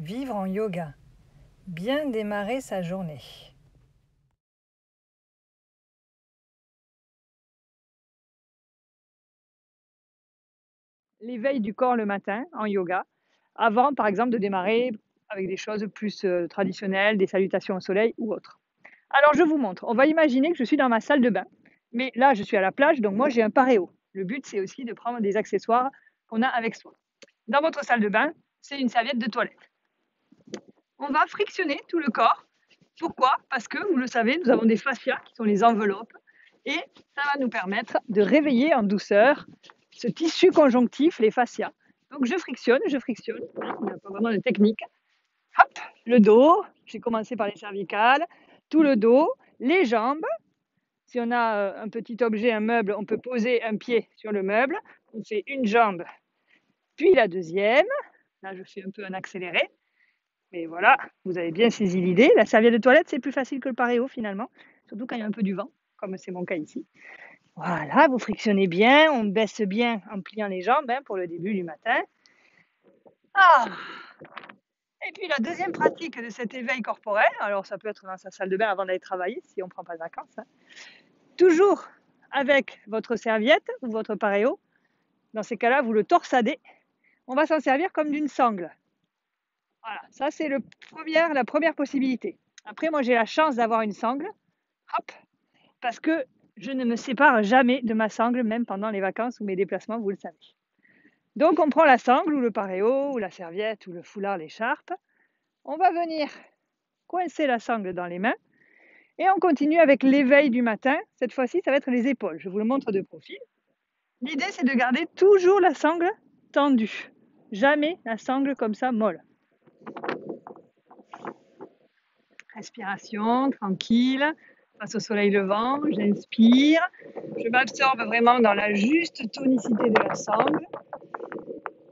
Vivre en yoga. Bien démarrer sa journée. L'éveil du corps le matin en yoga, avant par exemple de démarrer avec des choses plus traditionnelles, des salutations au soleil ou autres. Alors je vous montre, on va imaginer que je suis dans ma salle de bain, mais là je suis à la plage, donc moi j'ai un paréo. Le but c'est aussi de prendre des accessoires qu'on a avec soi. Dans votre salle de bain, c'est une serviette de toilette. On va frictionner tout le corps. Pourquoi? Parce que, vous le savez, nous avons des fascias qui sont les enveloppes et ça va nous permettre de réveiller en douceur ce tissu conjonctif, les fascias. Donc je frictionne, il n'y a pas vraiment de technique. Hop, le dos, j'ai commencé par les cervicales, tout le dos, les jambes. Si on a un petit objet, un meuble, on peut poser un pied sur le meuble. On fait une jambe, puis la deuxième. Là, je fais un peu un accéléré. Mais voilà, vous avez bien saisi l'idée. La serviette de toilette, c'est plus facile que le paréo finalement, surtout quand il y a un peu du vent, comme c'est mon cas ici. Voilà, vous frictionnez bien, on baisse bien en pliant les jambes pour le début du matin. Ah. Et puis la deuxième pratique de cet éveil corporel, alors ça peut être dans sa salle de bain avant d'aller travailler, si on ne prend pas de vacances, toujours avec votre serviette ou votre paréo. Dans ces cas-là, vous le torsadez. On va s'en servir comme d'une sangle. Voilà, ça c'est la première possibilité. Après, moi j'ai la chance d'avoir une sangle, hop, parce que je ne me sépare jamais de ma sangle, même pendant les vacances ou mes déplacements, vous le savez. Donc on prend la sangle ou le paréo ou la serviette ou le foulard, l'écharpe. On va venir coincer la sangle dans les mains et on continue avec l'éveil du matin. Cette fois-ci, ça va être les épaules. Je vous le montre de profil. L'idée, c'est de garder toujours la sangle tendue. Jamais la sangle comme ça molle. Respiration, tranquille, face au soleil levant, j'inspire. Je m'absorbe vraiment dans la juste tonicité de la sangle.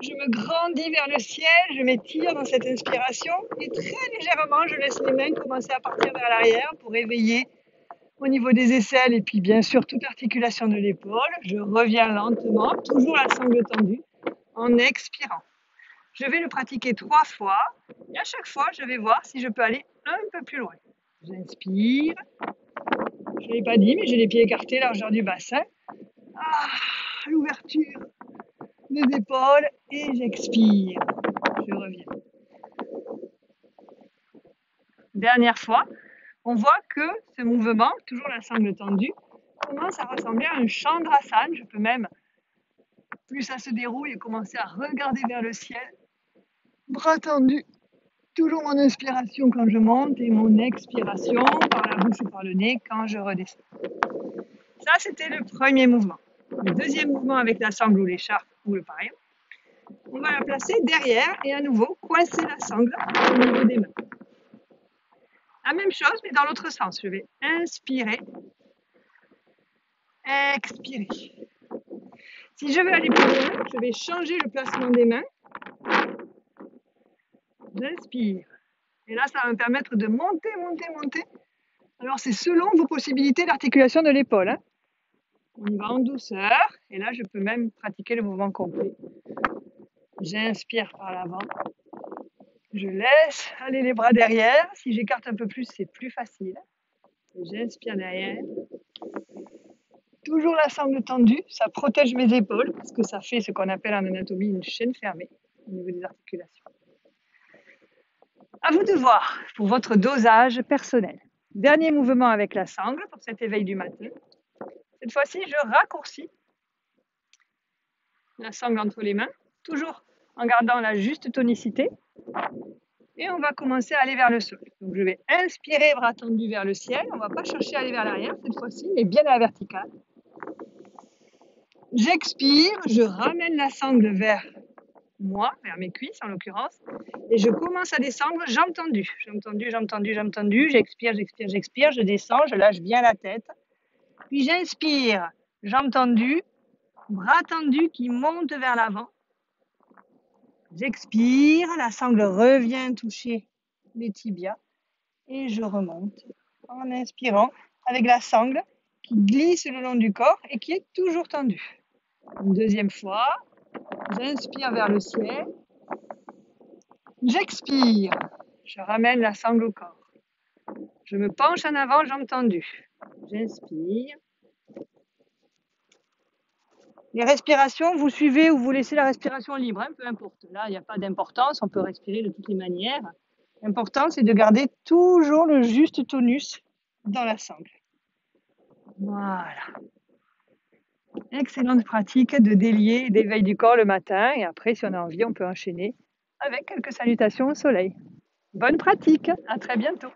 Je me grandis vers le ciel, je m'étire dans cette inspiration et très légèrement, je laisse mes mains commencer à partir vers l'arrière pour éveiller au niveau des aisselles et puis bien sûr toute l'articulation de l'épaule. Je reviens lentement, toujours la sangle tendue, en expirant. Je vais le pratiquer 3 fois et à chaque fois, je vais voir si je peux aller un peu plus loin. J'inspire. Je ne l'ai pas dit, mais j'ai les pieds écartés, largeur du bassin. Ah, l'ouverture des épaules et j'expire. Je reviens. Dernière fois, on voit que ce mouvement, toujours la sangle tendue, commence à ressembler à un chandrasana. Je peux même, plus ça se déroule, et commencer à regarder vers le ciel. Bras tendus. Toujours mon inspiration quand je monte et mon expiration par la bouche ou par le nez quand je redescends. Ça, c'était le premier mouvement. Le deuxième mouvement avec la sangle ou l'écharpe ou le paréo, on va la placer derrière et à nouveau coincer la sangle au niveau des mains. La même chose, mais dans l'autre sens. Je vais inspirer, expirer. Si je veux aller plus loin, je vais changer le placement des mains. J'inspire. Et là, ça va me permettre de monter, monter, monter. Alors, c'est selon vos possibilités d'articulation de l'épaule. On y va en douceur. Et là, je peux même pratiquer le mouvement complet. J'inspire par l'avant. Je laisse aller les bras derrière. Si j'écarte un peu plus, c'est plus facile. J'inspire derrière. Toujours la sangle tendue, ça protège mes épaules parce que ça fait ce qu'on appelle en anatomie une chaîne fermée au niveau des articulations. À vous de voir pour votre dosage personnel. Dernier mouvement avec la sangle pour cet éveil du matin. Cette fois-ci, je raccourcis la sangle entre les mains, toujours en gardant la juste tonicité. Et on va commencer à aller vers le sol. Donc je vais inspirer, bras tendus vers le ciel. On ne va pas chercher à aller vers l'arrière cette fois-ci, mais bien à la verticale. J'expire, je ramène la sangle vers moi, vers mes cuisses en l'occurrence, et je commence à descendre, jambes tendues, jambes tendues, jambes tendues, jambes tendues, j'expire, j'expire, j'expire, je descends, je lâche bien la tête, puis j'inspire, jambes tendues, bras tendus qui montent vers l'avant, j'expire, la sangle revient toucher les tibias, et je remonte en inspirant avec la sangle qui glisse le long du corps et qui est toujours tendue. Une deuxième fois, j'inspire vers le ciel. J'expire. Je ramène la sangle au corps. Je me penche en avant, jambes tendues. J'inspire. Les respirations, vous suivez ou vous laissez la respiration libre, hein, peu importe. Là, il n'y a pas d'importance, on peut respirer de toutes les manières. L'important, c'est de garder toujours le juste tonus dans la sangle. Voilà. Excellente pratique de délier et d'éveil du corps le matin. Et après, si on a envie, on peut enchaîner avec quelques salutations au soleil. Bonne pratique, à très bientôt.